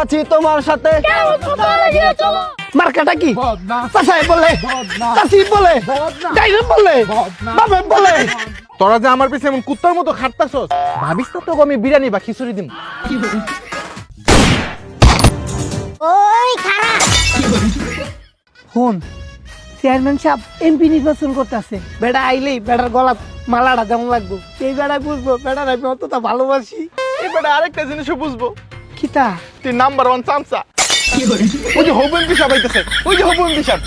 আছি তোমার সাথে। মার্কাটা কি? চাচাই বলে, চাচি বলে, ডাইরেক্ট বলে, বাবা বলে। তোরা যে আমার পিছে এমন কুত্তার মতো খাটতাছস, ভাবিস না তোকে আমি বিরিয়ানি বা খিচুড়ি দিম। ওই খারা ফোন চেয়ারম্যান সাহেব এমপি নির্বাচন করতেছে। বেড়া আইলেই বেড়ার গলা মালাটা যেমন লাগবো, এই বেড়ায় বুঝবো বেড়ার আমি অতটা ভালোবাসি। এবারে আরেকটা জিনিসও বুঝবো, কিতা? তুই নাম্বার 1 চামচা। ওই যে হবন পিসাব আইতেছে, ওই যে হবন পিসাব।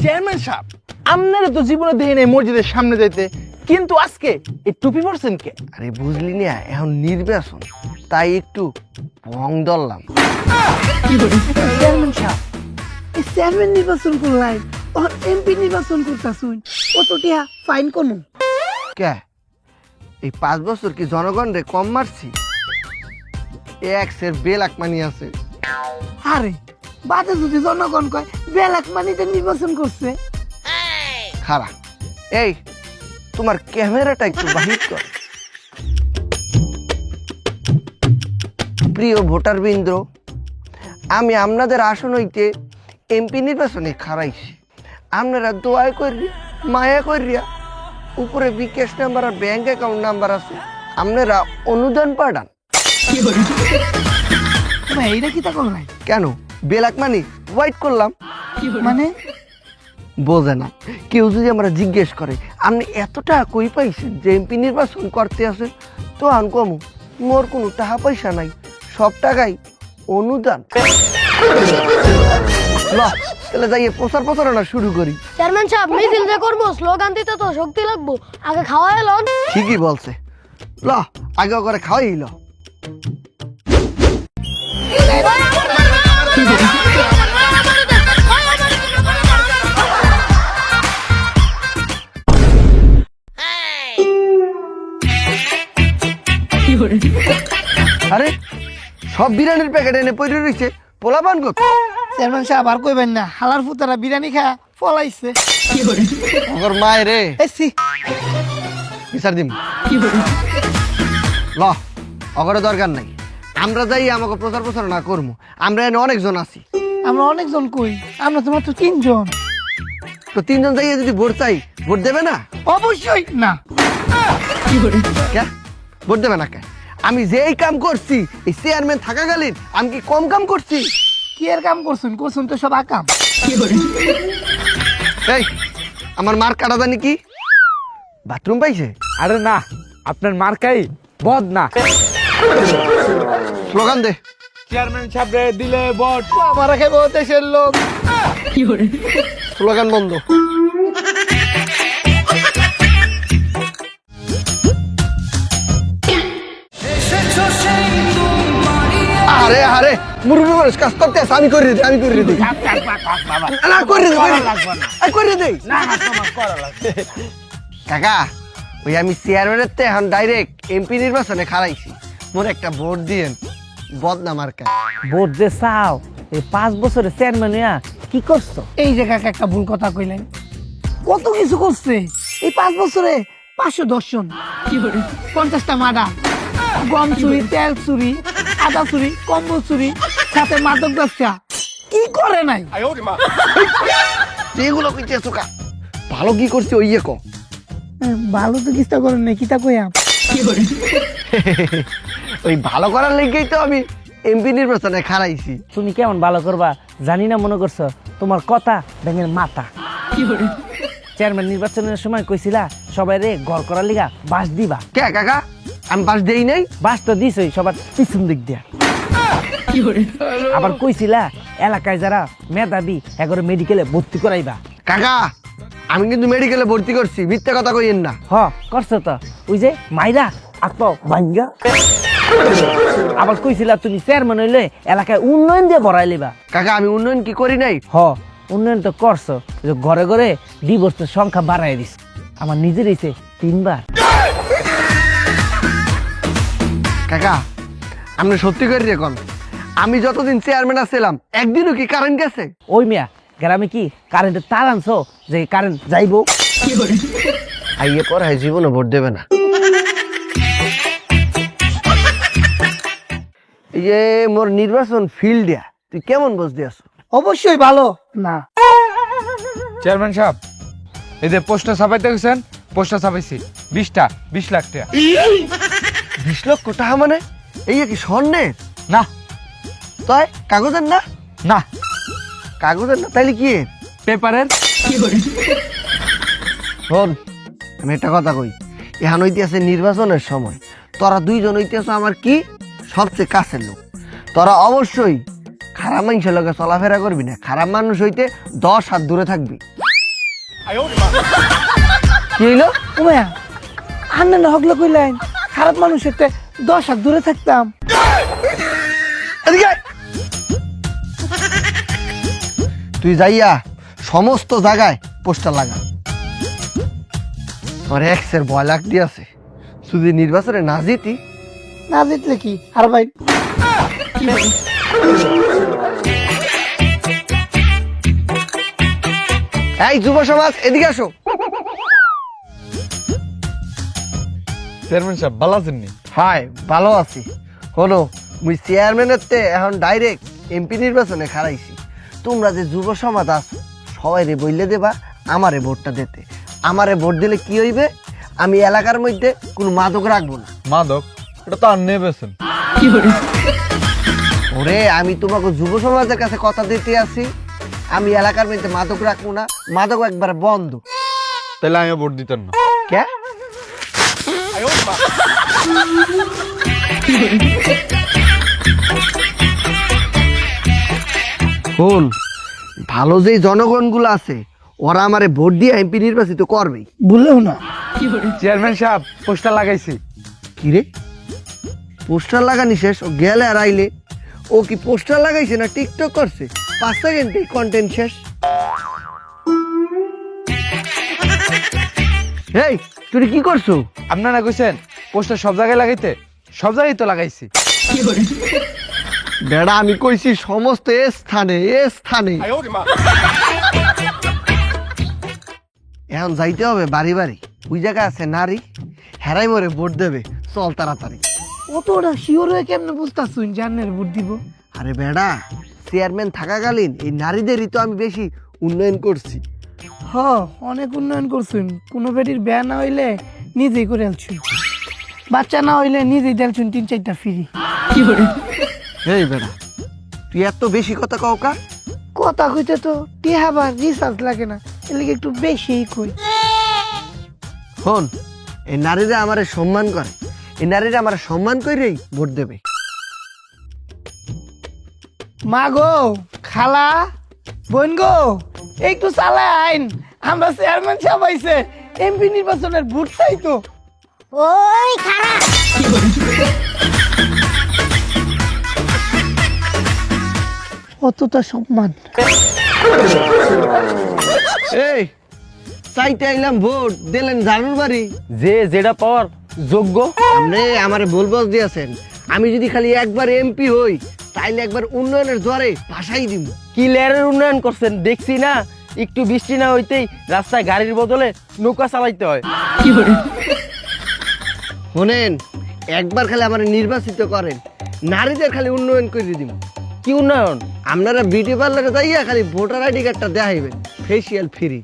চেয়ারম্যান সাহেব, আপনারা তো জীবনে দেখি নাই মসজিদের সামনে যাইতে, কিন্তু আজকে এই টুপি পরছেন কে? আরে বুঝলি না, এখন নির্বাচন, তাই একটু ভং ধরলাম। চেয়ারম্যান সাহেব, এই চেয়ারম্যান নির্বাচন করলাই আর এমপি নির্বাচন করতেছুন, কত টিয়া ফাইন কোন? কে এই 5 বছর কি জনগণ রে কম মারছি? এক্সের বেলাক মানি আছে। আরে বাদে যদি জনগণ কয় বেলাক মানিতে নির্বাচন করছে। খারাপ। এই তোমার ক্যামেরাটা একটু বাহির কর। প্রিয় ভোটার বৃন্দ, আমি আপনাদের আসন হইতে এমপি নির্বাচনে খারাইছি। আপনারা দোয়া করি, মায়া করিয়া, উপরে বিকাশ নাম্বার আর ব্যাংক অ্যাকাউন্ট নাম্বার আছে, আপনারা অনুদান পাঠান। এইটা কি তা করলাই? কেন বেলাক মানি হোয়াইট করলাম? মানে বোঝে না কেউ যদি আমরা জিজ্ঞেস করে আপনি এত টাকা কই পাইছেন যে এমপি নির্বাচন করতে আসেন, তো আন কমু মোর কোনো টাকা পয়সা নাই, সব টাকাই অনুদান। তাহলে যাইয়ে প্রচারণা শুরু করি। চেয়ারম্যান সাহেব মিছিল যে করবো, স্লোগান দিতে তো শক্তি লাগবো, আগে খাওয়া এলো। ঠিকই বলছে, ল আগে করে খাওয়াই ল। আরে সব বিরিয়ানির প্যাকেট এনে পড়ে রয়েছে, পোলাপান কত? চেয়ারম্যান সাহেব আর কইবেন না, হালার ফুতারা বিরিয়ানি খা ফলাইছে। আমার মায়ের রে এসি বিচার দিম। ল অগরে দরকার নাই, আমরা যাই আমাকে প্রচারণা করবো। আমরা এনে অনেকজন আছি। আমরা অনেকজন কই, আমরা তো মাত্র 3 জন। তো 3 জন যাইয়ে যদি ভোট চাই, ভোট দেবে না? অবশ্যই না। কে ভোট দেবে না? কে আমি যেই কাম করছি এই চেয়ারম্যান থাকাকালীন আমি কি কম কাম করছি? কি এর কাম করছুন? করছুন তো সব আকাম। এই আমার মার কাটা জানি কি বাথরুম পাইছে? আরে না, আপনার মার্কাই বদ না। স্লোগান দে। চেয়ারম্যান সাহেব রে দিলে ভোট। আমার খাইব দেশের লোক। স্লোগান বন্ধ। আরে আরে মুরব্বী মানুষ কাজ করতে আছে, আমি করে দিই, আমি করে দিই। না করে দিই, করে দিই। কাকা ওই আমি চেয়ারম্যানের তে এখন ডাইরেক্ট এমপি নির্বাচনে খারাইছি, মোর একটা ভোট দিয়েন। বদনাম আর কা ভোট যে চাও, এই 5 বছরের চেয়ারম্যান কি করছো? এই যে কাকা একটা ভুল কথা কইলেন, কত কিছু করছে এই 5 বছরে। 510 জন, 50টা মার্ডার, গম চুরি, তেল চুরি, আদা চুরি, কম্বল চুরি, সাথে মাদক ব্যবসা, কি করে নাই? এগুলো কইতে চোকা ভালো কি করছি ওই ক ভালো তো কিস্তা করেন নাই, কিতা কইয়াম। ওই ভালো করার লেগেই তো আমি এমপি নির্বাচনে খারাইছি। তুমি কেমন ভালো করবা জানি না, মনে করছো তোমার কথা ব্যাঙের মাথা। চেয়ারম্যান নির্বাচনের সময় কইছিলা সবাই রে ঘর করার লিগা বাস দিবা। কে কাকা আমি বাস দেই নাই? বাস তো দিছই সবার পিছন দিক দিয়া। আবার কইছিলা এলাকায় যারা মেধাবী এগারো মেডিকেলে ভর্তি করাইবা। কাকা আমি কিন্তু মেডিকেলে ভর্তি করছি, মিথ্যা কথা কইেন না। হ করছো তো, ওই যে মাইরা আত্ম ভাঙ্গা। আবার কইছিলা তুমি চেয়ারম্যান হইলে এলাকায় উন্নয়ন দিয়ে ভরাই লিবা। কাকা আমি উন্নয়ন কি করি নাই? হ উন্নয়ন তো করছো, ঘরে ঘরে ডিভোর্সের সংখ্যা বাড়াই দিস। আমার নিজের হইছে 3 বার। কাকা আপনি সত্যি করে রেখন, আমি যতদিন চেয়ারম্যান আছিলাম একদিনও কি কারেন্ট গেছে? ওই মিয়া গ্রামে কি কারেন্টের তার আনছো যে কারেন্ট যাইবো? আইয়ে পর হয় জীবনে ভোট দেবে না। এই যে মোর নির্বাচন ফিল্ড দিয়া তুই কেমন বুঝতে আছো? অবশ্যই ভালো না। চেয়ারম্যান সাহেব, এই যে পোস্টার ছাপাইতে গেছেন, পোস্টার ছাপাইছি 20টা, 20 লাখ টাকা। 20 লক্ষ টাকা মানে এই কি স্বর্ণের? না তাই কাগজের না? না, কাগজের না তাইলে কি? পেপারের। শোন, আমি একটা কথা কই, এখন হইতেছে নির্বাচনের সময়, তোরা দুইজন হইতেছ আমার কি সবচেয়ে কাছের লোক। তোরা অবশ্যই খারাপ মানুষের লোকে চলাফেরা করবি না, খারাপ মানুষ হইতে 10 হাত দূরে থাকবি। কি হইলো? উমায়া আন্না না হকলে কইলেন খারাপ মানুষের 10 হাত দূরে থাকতাম। এদিকে আয়। তুই যাইয়া সমস্ত জায়গায় পোস্টার লাগা। আমার এক্সের ভয় লাগতে আছে, যদি নির্বাচনে না জিতি। না জিতলে কি আর ভাই? এই যুব সমাজ এদিকে আসো। চেয়ারম্যান সাহেব ভালো আছেন নি? হাই, ভালো আছি। হলো মুই চেয়ারম্যানের তে এখন ডাইরেক্ট এমপি নির্বাচনে খারাইছি। তোমরা যে যুব সমাজ আছো সবাই রে বইলে দেবা আমারে ভোটটা দিতে। আমারে ভোট দিলে কি হইবে, আমি এলাকার মধ্যে কোনো মাদক রাখবো না। মাদক? এটা তো আর নেবেছেন। ওরে, আমি তোমাকে যুব সমাজের কাছে কথা দিতে আছি, আমি এলাকার মধ্যে মাদক রাখবো না, মাদক একবার বন্ধ। তাহলে আমি ভোট দিতেন না। কে? শোন, ভালো যে জনগণ গুলো আছে ওরা আমারে ভোট দিয়ে এমপি নির্বাচিত করবে। বললেও না। চেয়ারম্যান সাহেব পোস্টার লাগাইছি। কি রে, পোস্টার লাগানি শেষ? ও গেলে আর আইলে? ও কি পোস্টার লাগাইছে না টিকটক করছে? 5 সেকেন্ডে কন্টেন্ট শেষ। এই তুই কি করছো? আপনারা কইছেন পোস্টার সব জায়গায় লাগাইতে, সব জায়গায় তো লাগাইছি। বেড়া, আমি কইছি সমস্ত স্থানে স্থানে। এখন যাইতে হবে বাড়ি বাড়ি, ওই জায়গায় আছে নারী, হেরাই মরে ভোট দেবে। চল তাড়াতাড়ি। অতটা শিওর হয়ে কেমনে বুঝতাছুন জান্নের ভোট দিব? আরে বেড়া, চেয়ারম্যান থাকাকালীন এই নারীদেরই তো আমি বেশি উন্নয়ন করছি। হ, অনেক উন্নয়ন করছুন। কোনো বেটির বিয়া না হইলে নিজেই করে আলছুন, বাচ্চা না হইলে নিজেই দেলছুন 3-4টা ফ্রি। এই বেড়া, তুই এত বেশি কথা কও কা? কথা কইতে তো টিহাবার রিসার্চ লাগে না, এর লাগে একটু বেশিই কই। শোন, এই নারীরা আমারে সম্মান করে, এই নারীরা আমার সম্মান করেই ভোট দেবে। মা গো, খালা, বোন গো, একটু চালায় আইন, আমরা চেয়ারম্যান সাহেব আইছে, এমপি নির্বাচনের ভোট চাই তো। ওই খারাপ অতটা সম্মান। এই চাইতে আইলাম ভোট, দিলেন ঝাড়ুর বাড়ি। যে যেটা পাওয়ার যোগ্য। আপনি আমারে বলবো দিয়েছেন, আমি যদি খালি একবার এমপি হই তাইলে একবার উন্নয়নের জোয়ারে ভাসাই দিব। কি লেয়ারের উন্নয়ন করছেন দেখছি না, একটু বৃষ্টি না হইতেই রাস্তায় গাড়ির বদলে নৌকা চালাইতে হয়। শোনেন, একবার খালি আমার নির্বাচিত করেন, নারীদের খালি উন্নয়ন করে দিব। কি উন্নয়ন? আপনারা বিউটি পার্লারে যাইয়া খালি ভোটার আইডি কার্ডটা দেখাইবেন, ফেসিয়াল ফ্রি।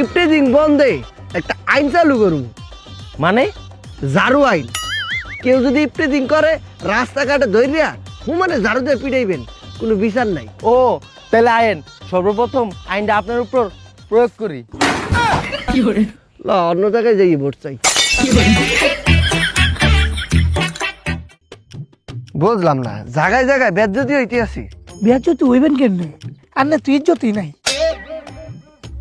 ইফটেজিং বন্ধে একটা আইন চালু করব, মানে ঝাড়ু আইন। কেউ যদি ইফটেজিং করে রাস্তাঘাটে ধরিয়া হুমানে ঝাড়ু দিয়ে পিটাইবেন, কোনো বিচার নাই। ও তাহলে আইন সর্বপ্রথম আইনটা আপনার উপর প্রয়োগ করি। ল, অন্য জায়গায় যাই ভোট চাই। বুঝলাম না, জায়গায় জায়গায় বেজ্জতি হইতে আছি। বিয়া যদি হইবেন কেমনে? আর না তুই ইজ্জতই নাই।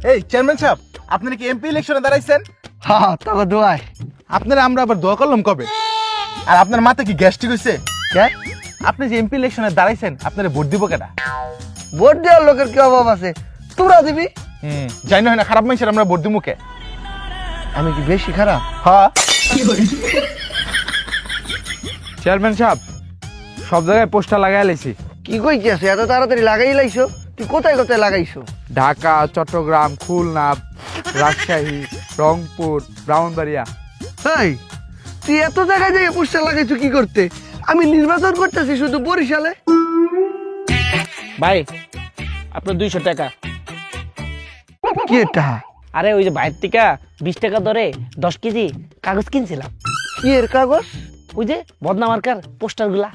এই চেয়ারম্যান সাহেব, আপনারা কি এমপি ইলেকশনে দাঁড়াইছেন? হ্যাঁ, তবে দোয়াই। আপনারা আমরা আবার দোয়া করলাম কবে? আর আপনার মাথা কি গ্যাস্ট্রিক হইছে? কে? আপনি যে এমপি ইলেকশনে দাঁড়াইছেন, আপনারা ভোট দিব কেডা? ভোট দেওয়ার লোকের কি অভাব আছে, তোরা দিবি। জানি না খারাপ মানুষের আমরা ভোট দিব কে? আমি কি বেশি খারাপ? হ্যাঁ। চেয়ারম্যান সাহেব সব জায়গায় পোস্টার লাগাই লাইছি। কি কইছি আছে এত তাড়াতাড়ি লাগাই লাইছো? তুই কোথায় কোথায় লাগাইছো? ঢাকা, চট্টগ্রাম, খুলনা, রাজশাহী, রংপুর, ব্রাহ্মণবাড়িয়া। এই তুই এত জায়গায় জায়গায় পোস্টার লাগাইছো কি করতে? আমি নির্বাচন করতেছি শুধু বরিশালে। ভাই আপনার 200 টাকা। কি এটা? আরে ওই যে বাইরের থেকে 20 টাকা ধরে 10 কেজি কাগজ কিনছিলাম। কি এর কাগজ? ওই যে বদনা মার্কার পোস্টার গুলা।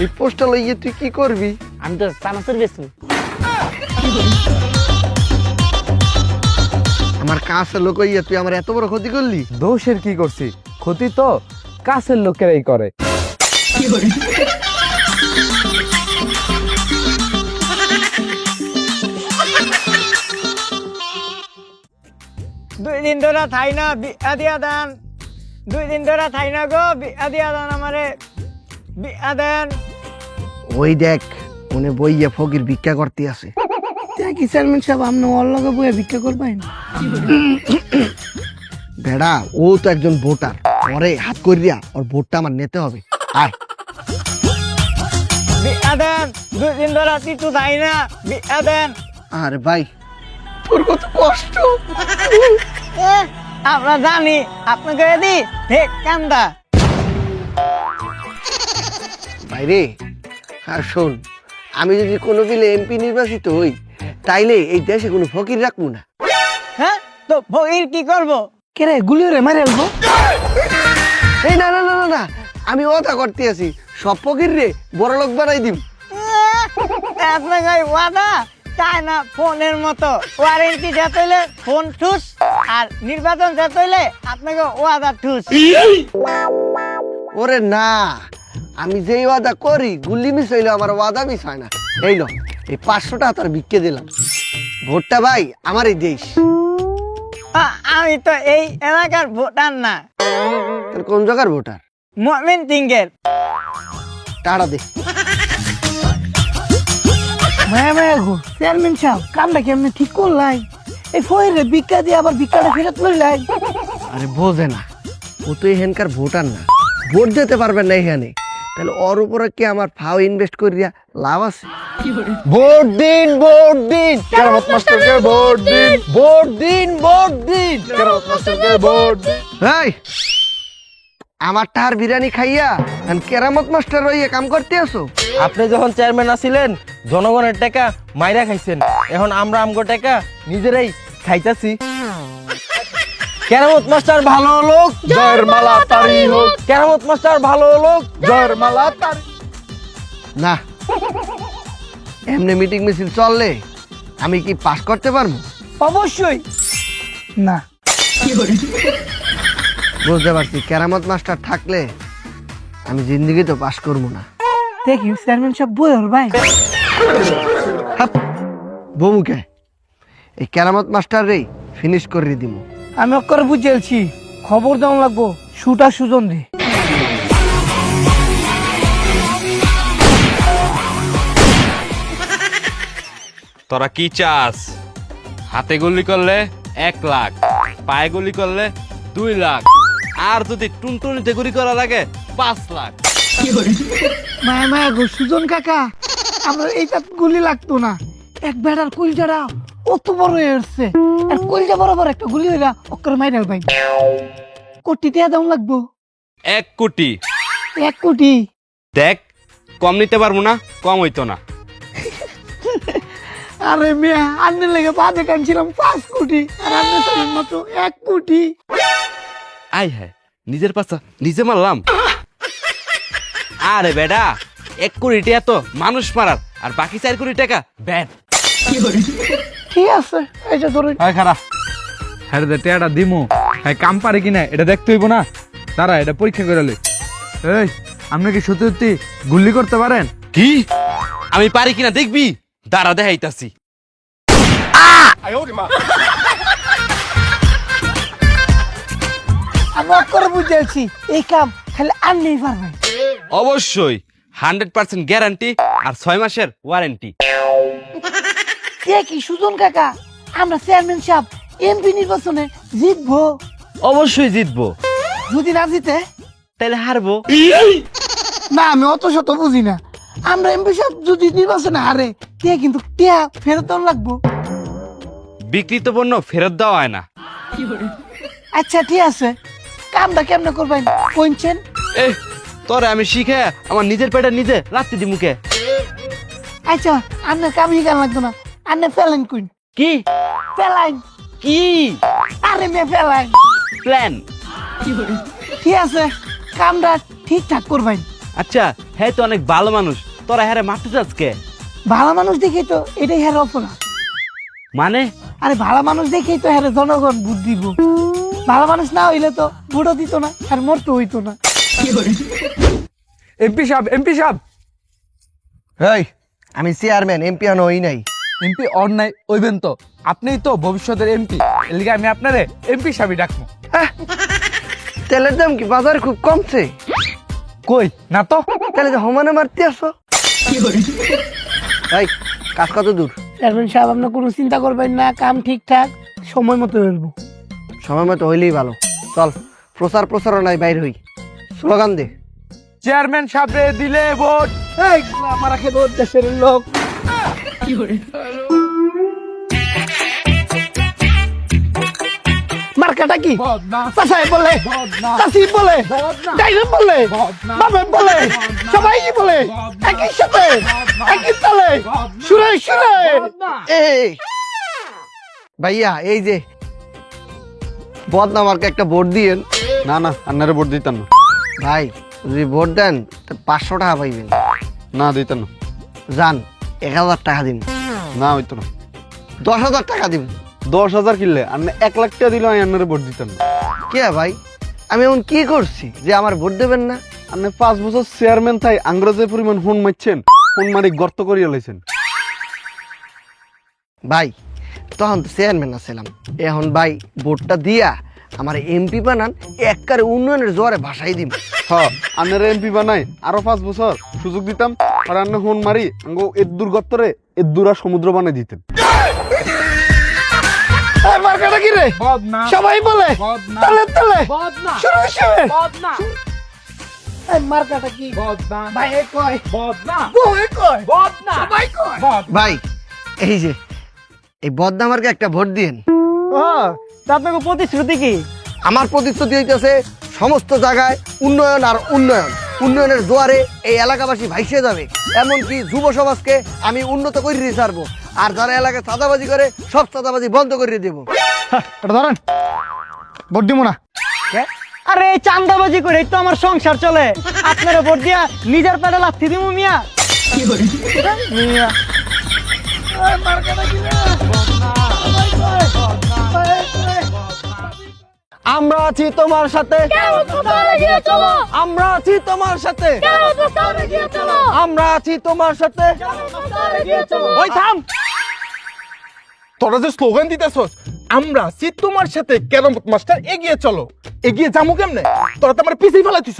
এই পোস্টার লইয়ে তুই কি করবি? আমি তো চানাচুর বেচবো। আমার কাছে লোক হইয়া তুই আমার এত বড় ক্ষতি করলি? দোষের কি করছি? ক্ষতি তো কাছের লোকেরাই করে। দুই দিন ধরে থাই না বিয়া দিয়া দেন। 2 দিন ধরে থাই না গো, বিয়া দিয়া দেন আমারে, বিয়া দেন। ওই দেখ মনে বইয়া ফকির ভিক্ষা করতে আছে। দেখি চেয়ারম্যান সাহেব আপনি ওর লগে বইয়া ভিক্ষা করবেন? বেড়া ও তো একজন ভোটার, ওরে হাত করিয়া ওর ভোটটা আমার নিতে হবে। আয় বিয়া দেন, 2 দিন ধরে তিতু থাই না, বিয়া দেন। আরে ভাই তোর কত কষ্ট। আমরা জানি আপনাকে দি ঠিক কান্দা। ভাইরে আর শোন, আমি যদি কোনো বিলে এমপি নির্বাচিত হই তাইলে এই দেশে কোনো ফকির রাখবো না। হ্যাঁ তো ফকির কি করবো? কে রে গুলি রে মারে আলবো? এই না না না না না, আমি ওটা করতে আছি, সব ফকির রে বড় লোক বানাই দিব। আপনাকে ওয়াদা তাই না ফোনের মতো, ওয়ারেন্টি যেতে হইলে ফোন ঠুস, আর নির্বাচন যেতে হইলে আপনাকে ওয়াদা ঠুস। ওরে না, আমি যেই ওয়াদা করি গুল্লি মিস হইলে আমার ওয়াদা মিস হয় না। এই লো এই 500 টাকা তার বিক্কে দিলাম, ভোটটা ভাই আমারই দেশ। আমি তো এই এলাকার ভোটার না, তোর কোন জায়গার ভোটার? মমিন সিংয়ের। টাকা দে। মায়া মায়া গো চেয়ারম্যান সাহেব কামটা কেমনে ঠিক করলাই? এই ফয়ের ভিক্ষা দিয়ে আবার ভিক্ষাটা ফেরত লইলাই। আরে বোঝে না, ও তো এখানকার ভোটার না, ভোট দিতে পারবেন না এখানে, তাহলে ওর উপরে কি আমার ফাও ইনভেস্ট করিয়া লাভ আছে? ভোট দিন, ভোট দিন, কেরামত মাস্টারকে ভোট দিন, ভোট দিন, ভোট দিন, কেরামত মাস্টারকে ভোট দিন। এই আমার টাহার বিরিয়ানি খাইয়া এখন কেরামত মাস্টার রইয়া কাম করতে আসো? আপনি যখন চেয়ারম্যান আছিলেন জনগণের টাকা মাইরা খাইছেন, এখন আমরা আমগো টাকা নিজেরাই খাইতাছি। কেরামত মাস্টার ভালো লোক, জয়ের মালা তারি হোক। কেরামত মাস্টার ভালো লোক, জয়ের মালা তারি। না, এমনি মিটিং মিছিল চললে আমি কি পাস করতে পারবো? অবশ্যই না। বুঝতে পারছি, কেরামত মাস্টার থাকলে আমি জিন্দগি তো পাস করবো না। দেখি চেয়ারম্যান সাহেব বই ওর ভাই বমুকে এই কেরামত মাস্টার রে ফিনিশ করে দিব। আমি অক্ষর বুঝেছি, খবর দেওয়া লাগবো সুটা সুজন রে। তোরা কি চাস? হাতে গুলি করলে 1 লাখ, পায়ে গুলি করলে 2 লাখ, আর যদি টুনটুনিতে গুলি করা লাগে 5 লাখ। মায়া মায়া গো সুজন কাকা, আমরা এইটা গুলি লাগতো না। এক বেড়ার কলজারা অত বড় হয়ে আসছে, আর কলজা বরাবর একটা গুলি হইরা অক্ষর মাইরাল ভাই। কোটি টাকা দাম লাগবো? 1 কোটি। 1 কোটি? দেখ, কম নিতে পারবো না, কম হইতো না। আরে মেয়া আন্নের লেগে বাদে কানছিলাম 5 কোটি, আর আন্নের তো মাত্র 1 কোটি। আই হ্যাঁ, নিজের পাশা নিজে মারলাম। আরে বেডা, 1 কোটি টাকা তো মানুষ মারার, আর বাকি 4 কোটি টাকা ব্যান। ঠিক আছে, এই যে ধরুন। হয় খারাপ হ্যাঁ দে টেয়াটা দিমু, হ্যাঁ কাম পারে কিনা এটা দেখতে হইব না। তারা এটা পরীক্ষা করে লই। এই আপনি কি সত্যি সত্যি গুলি করতে পারেন? কি আমি পারি কিনা দেখবি? দাঁড়া দেখাইতাছি। আমি অক্ষর বুঝেছি, এই কাম খালি আনলেই পারবে। অবশ্যই 100% গ্যারান্টি আর 6 মাসের ওয়ারেন্টি। দেখি সুজন কাকা, আমরা চেয়ারম্যান সাহেব এমপি নির্বাচনে জিতবো? অবশ্যই জিতবো। যদি না জিতে? তাহলে হারবো। না আমি অত শত বুঝি না। আমরা এমপি সাহেব যদি নির্বাচনে হারে টিয়া কিন্তু টিয়া ফেরত দেওয়া লাগবো। বিক্রিত পণ্য ফেরত দেওয়া হয় না। আচ্ছা ঠিক আছে, কামটা কেমনে করবেন কইছেন? এ তোরে আমি শিখে আমার নিজের পেটে নিজে রাত্রি দি মুখে। আচ্ছা আপনার কাম শিখান লাগতো না, আপনি ফেলেন কইন। কি ফেলাইন। কি আরে মে ফেলাইন। প্ল্যান? ঠিক আছে, কামটা ঠিকঠাক করবেন। আচ্ছা হ্যাঁ তো অনেক ভালো মানুষ, তোরা হ্যাঁ মারতে চাচ্ছ? ভালো মানুষ দেখেই তো এটাই হ্যার অপরাধ। মানে আরে ভালো মানুষ দেখেই তো হ্যাঁ জনগণ ভোট দিব। ভালো মানুষ না হইলে তো ভোটও দিত না আর মরতে হইতো না। এমপি সাহেব এই আমি চেয়ারম্যান, এমপি আনো হই নাই। এমপি অন্যায় ওইবেন তো, আপনিই তো ভবিষ্যতের এমপি, এর লিগে আমি আপনারে এমপি সাহেবই ডাকবো। তেলের দাম কি বাজারে খুব কমছে? কই না তো। তাহলে তো সমানে মারতে আসো। এই কাজ কত দূর? চেয়ারম্যান সাহেব আপনি কোনো চিন্তা করবেন না, কাম ঠিকঠাক সময় মতো হইব। সময় মতো হইলেই ভালো। চল প্রচারণায় বাইর হই, স্লোগান দে। চেয়ারম্যান সাহেবরে দিলে ভোট। এই আমার খেয়ে ভোট দেশের লোক। মার্কাটা কি? চাচাই বলে, চাচি বলে, ডাইরে বলে, বাবা বলে, সবাই বলে, একই সাথে একই তালে সুরে সুরে। এই ভাইয়া, এই যে বদনা মার্কে একটা ভোট দিয়েন। না না, আন্নারে ভোট দিতাম না। ভাই যদি ভোট দেন তো 500 টাকা পাইবেন। না দিতাম না। যান 1000 টাকা দিন। না হইতো না। 10,000 টাকা দিন। 10,000 কিনলে আন্না 1 লাখ টাকা দিলে আমি আন্নারে ভোট দিতাম না। কে ভাই, আমি এমন কি করছি যে আমার ভোট দেবেন না? আপনি 5 বছর চেয়ারম্যান তাই আংগ্রেজের পরিমাণ হুন মারছেন, হুন মারি গর্ত করিয়া লাইছেন। ভাই তখন তো চেয়ারম্যান আছিলাম, এখন ভাই ভোটটা দিয়া আমার এমপি বানান, একবারে উন্নয়নের জোয়ারে ভাসাই দিন। হ্যাঁ, আন্নারে এমপি বানাই আরো 5 বছর সুযোগ দিতাম, আর আন্না হুন মারি আঙ্গো এদ্দুর গর্তরে এদ্দুরা সমুদ্র বানাই দিতেন। এই মার্কাটা কি রে? বদনা সবাই বলে, বদনা তালে তালে বদনা সুরে সুরে। বদনা এই মার্কাটা কি? বদনা ভাই এ কয়, বদনা বউয়ে কয়, বদনা সবাই কয়। ভাই এই যে এই বদনামার্কে একটা ভোট দিন। ও তা আপনাকে প্রতিশ্রুতি কি? আমার প্রতিশ্রুতি হইতেছে সমস্ত জায়গায় উন্নয়ন আর উন্নয়ন। উন্নয়নের জোয়ারে এই এলাকাবাসী ভাইসে যাবে, এমনকি যুব সমাজকে আমি উন্নত করে ছাড়বো। আর যারা এলাকায় চাঁদাবাজি করে সব চাঁদাবাজি বন্ধ করে দেবো। এটা ধরেন, ভোট দিব না। আরে এই চান্দাবাজি করে তো আমার সংসার চলে। আপনারা ভোট দিয়া নিজের পেটে লাথি দিমু মিয়া। মিয়া এই মার্কাটা কি রে? সবাই কয়, সবাই কয়। আমরা আছি তোমার সাথে, আমরা আছি তোমার সাথে, আমরা আছি তোমার সাথে। ওই থাম, তোরা যে স্লোগান দিতেছস আমরা আছি তোমার সাথে, কেরামত মাস্টার এগিয়ে চলো, এগিয়ে যামু কেমনে? তোরা তো আমার পিছিয়ে ফেলাইছিস।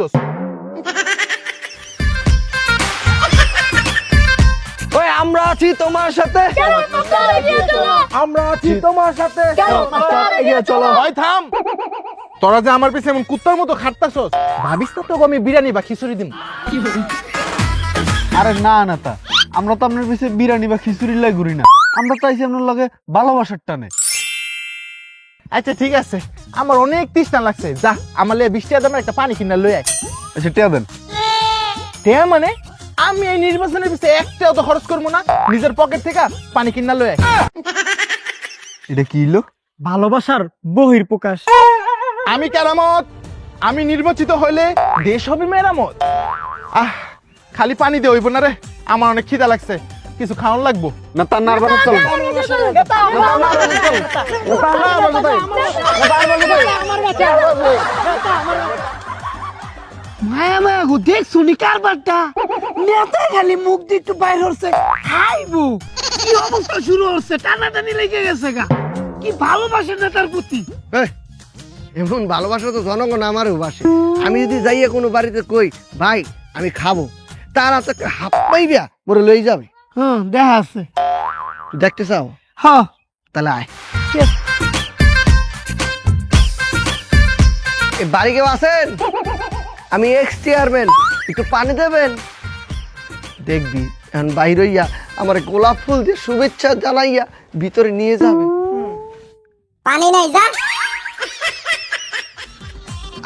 ওই আমরা আছি তোমার সাথে, আমরা আছি তোমার সাথে, এগিয়ে চলো। ওই থাম, তোরা যে আমার পিছে এমন কুত্তার মতো খাটতাছস, ভাবিস না তোকে আমি বিরিয়ানি বা খিচুড়ি দিম। আরে না না, তা আমরা তো আপনার পিছে বিরিয়ানি বা খিচুড়ি লাই ঘুরি না, আমরা তো আইছি আপনার লগে ভালোবাসার টানে। আচ্ছা ঠিক আছে, আমার অনেক তৃষ্ণা লাগছে, যা আমার লিয়ে 20 টাকা দামের একটা পানি কিনা লই আয়। আচ্ছা টিয়া দেন। হ্যাঁ মানে আমি এই নির্বাচনের পিছে একটাও তো খরচ করবো না, নিজের পকেট থেকে পানি কিনা লই আয়। এটা কি হলো? ভালোবাসার বহির প্রকাশ। আমি কেরামত, আমি নির্বাচিত হইলে দেশ হবে মেরামত। খালি পানি দিয়ে হইব না রে, আমার অনেক খিদা লাগছে, কিছু খাওয়ান লাগবো। না তার নারবানা চলো। মায়া মায়া গো, দেখ শুনি কারবারটা নেতা খালি মুখ দিয়ে একটু বাইর হচ্ছে, খাইবো। কি অবস্থা শুরু হচ্ছে, টানাটানি লেগে গেছে গা। কি ভালোবাসে নেতার প্রতি। এই, এমন ভালোবাসা তো জনগণ আমারও বাসে। আমি যদি যাইয়া কোনো বাড়িতে কই ভাই আমি খাবো, তার হাতে হাত পাইবিয়া মোরে লই যাবে। হ্যাঁ দেখা আছে। দেখতে চাও? হ্যাঁ তাহলে আয়। এ বাড়ি কেউ আছেন? আমি এক্স চেয়ারম্যান, একটু পানি দেবেন? দেখবি এখন বাইর হইয়া আমার গোলাপ ফুল দিয়ে শুভেচ্ছা জানাইয়া ভিতরে নিয়ে যাবে। পানি নাই যা।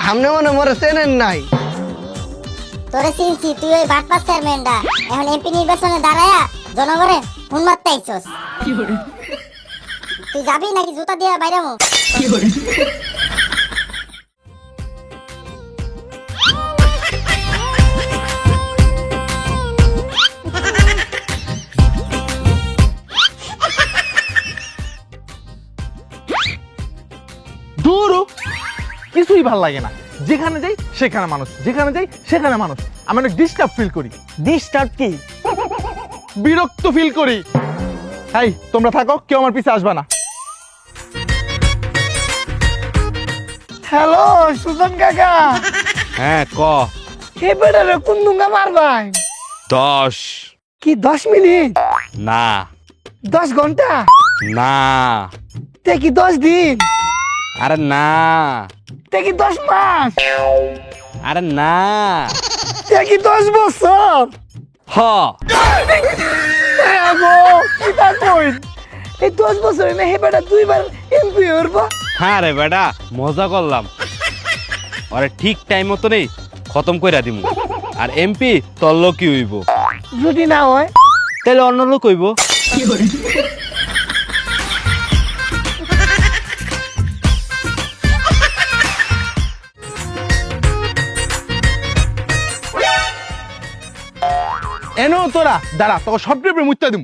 সামনে মনে মরে চেনেন নাই? তোরে চিনছি, তুই ওই বাটপাস চেয়ারম্যানটা এখন এমপি নির্বাচনে দাঁড়ায়া জনগণের ফোন মারতে আইছস। তুই যাবি নাকি জুতা দিয়ে বাইরামু? দূর কিছুই ভাল লাগে না, যেখানে যাই সেখানে মানুষ, যেখানে যাই সেখানে মানুষ। আমি অনেক ডিস্টার্ব ফিল করি। ডিস্টার্ব কি? বিরক্ত ফিল করি। এই তোমরা থাকো, কেউ আমার পিছে আসবে না। হ্যালো সুজন কাকা, হ্যাঁ ক। এই বেটারে কোন দুঙ্গা মারবাই? 10 কি 10 মিনিট? না 10 ঘন্টা? না, তে কি 10 দিন? আরে না, তে কি 10 মাস? আরে না, তে কি 10 বছর? হ আগো কি তা কই? এই 10 বছরে না হে বেটা দুইবার এমপি হরবা। হ্যাঁ রে বেটা, মজা করলাম। আরে ঠিক টাইম মতো নেই খতম কইরা দিমু। আর এমপি তোর লোকই হইব, যদি না হয় তাহলে অন্য লোক হইব। এনো তোরা দাঁড়া, তোকে সব টেপে মুত্তা দিম।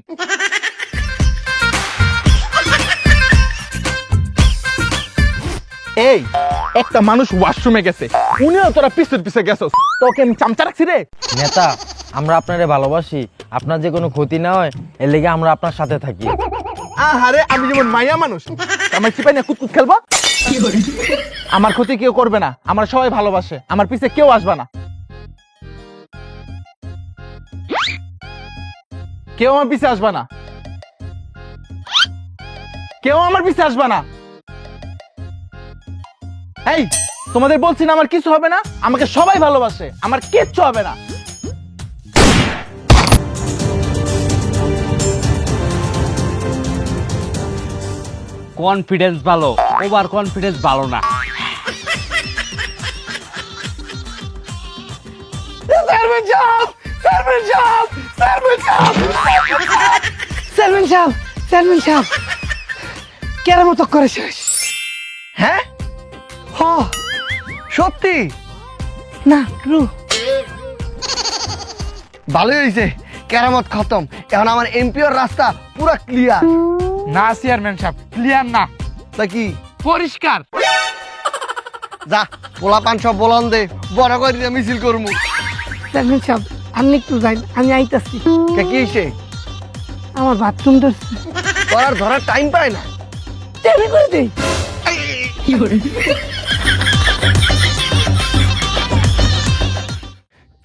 এই একটা মানুষ ওয়াশরুমে গেছে, উনিও তোরা পিছের পিছে গেছস, তোকে আমি চামচা রাখছি রে। নেতা, আমরা আপনারে ভালোবাসি, আপনার যে কোনো ক্ষতি না হয় এর লেগে আমরা আপনার সাথে থাকি। আহারে আমি যেমন মায়া মানুষ, আমার চিপাই না কুতকুত খেলবো। আমার ক্ষতি কেউ করবে না, আমার সবাই ভালোবাসে, আমার পিছে কেউ আসবে না। কেউ আমার পিছে আসবে না, কেউ আমার পিছে আসবে না। এই তোমাদের বলছি না আমার কিছু হবে না, আমাকে সবাই ভালোবাসে, আমার কিচ্ছু হবে না। কনফিডেন্স ভালো, ওভার কনফিডেন্স ভালো না। চেয়ারম্যান সাহেব, চেয়ারম্যান সাহেব, চেয়ারম্যান সাহেব, চেয়ারম্যান সাহেব, চেয়ারম্যান সাহেব, কেরামত করে শেষ। হ্যাঁ হ সত্যি? না ট্রু। ভালোই হয়েছে, কেরামত খতম। এখন আমার এমপিওর রাস্তা পুরো ক্লিয়ার। না চেয়ারম্যান সাহেব, ক্লিয়ার না। তা কি? পরিষ্কার। যা পোলা পান সব বলন দে, বড় করে মিছিল করমু। চেয়ারম্যান সাহেব আপনি একটু যাই, আমি আইতাছি। কে কি হইছে? আমার বাথরুম ধরছে, তোর ধরার টাইম পায় না। টেনে করে দেই।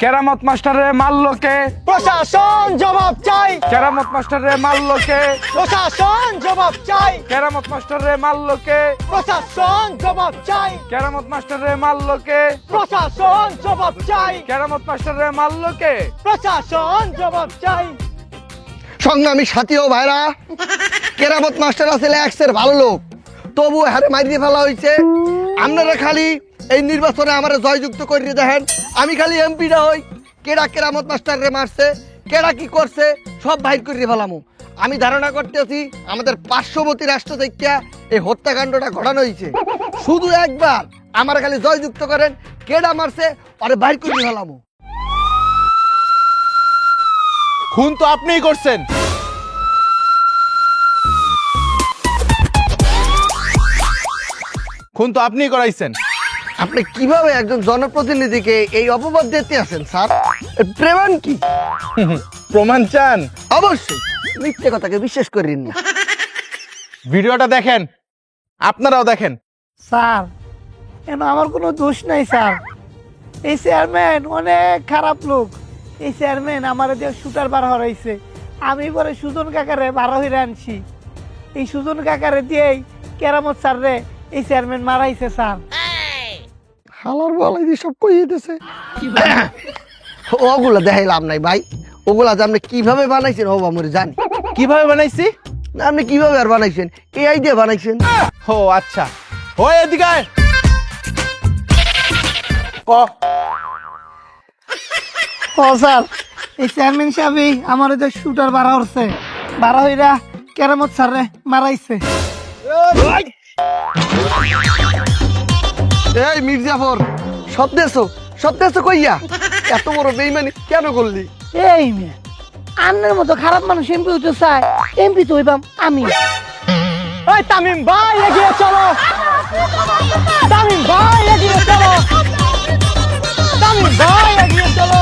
কেরামত মাস্টারে মারলো কে? প্রশাসন জবাব চাই, কেরামত মাস্টারে মারলো কে? প্রশাসন জবাব চাই, কেরামত মাস্টারে মারলো কে? প্রশাসন জবাব চাই, কেরামত মাস্টারে মারলো কে? প্রশাসন জবাব চাই, কেরামত মাস্টারে মারলো কে? প্রশাসন জবাব চাই। সংগ্রামী সাথী ও ভাইরা, কেরামত মাস্টার আসলে এক্সের ভালো লোক, তবু হারে মারিয়ে ফেলা হয়েছে। আপনারা খালি এই নির্বাচনে আমার জয়যুক্ত করে দেখেন, আমি খালি এমপিটা হই, কেডা কেরামত মাস্টারে মারছে, কেডা কি করছে সব বাইর করে ফেলামু। আমি ধারণা করতেছি আমাদের পার্শ্ববর্তী রাষ্ট্র থেকে এই হত্যাকাণ্ডটা ঘটানো হয়েছে। শুধু একবার আমার খালি জয়যুক্ত করেন, কেডা মারছে আরে বাইর করে ফেলামু। খুন তো আপনিই করছেন। খুন তো আপনিই করাইছেন। আপনি কিভাবে একজন জনপ্রতিনিধিকে এই অপবাদ দিতে আছেন স্যার? এর প্রমাণ কি? প্রমাণ চান? অবশ্যই, মিথ্যে কথাকে বিশ্বাস করেন না। ভিডিওটা দেখেন, আপনারাও দেখেন। স্যার কেন আমার কোনো দোষ নাই স্যার, এই চেয়ারম্যান অনেক খারাপ লোক। এই চেয়ারম্যান আমার দিয়ে শুটার বার হরাইছে, আমি পরে সুজন কাকারে বারো হইরে আনছি। এই সুজন কাকারে দিয়েই কেরামত স্যার রে এই চেয়ারম্যান মারাইছে স্যার। শালার বলাই দিয়ে সব কই দিতেছে ওগুলা দেখাই লাভ নাই ভাই, ওগুলা যে আপনি কিভাবে বানাইছেন ও আমরা জানি। কিভাবে বানাইছি? না, আপনি কিভাবে আর বানাইছেন? এআই দিয়ে বানাইছেন? ও আচ্ছা, ওই এদিকে আয়। ক ও স্যার, এই চেয়ারম্যান সাহেবই আমার যে শুটার বাড়া হচ্ছে, বাড়া হইরা কেরামত স্যারে মারাইছে। এই মির্জাফর, সব দেশো কইয়া এত বড় বেইমানি কেন করলি? এই মেয়ে, আন্নের মতো খারাপ মানুষ এমপি হইতে চায়, এমপি তো হইবাম আমি। ওই তামিম ভাই এগিয়ে চলো, তামিম ভাই এগিয়ে চলো, তামিম ভাই এগিয়ে চলো।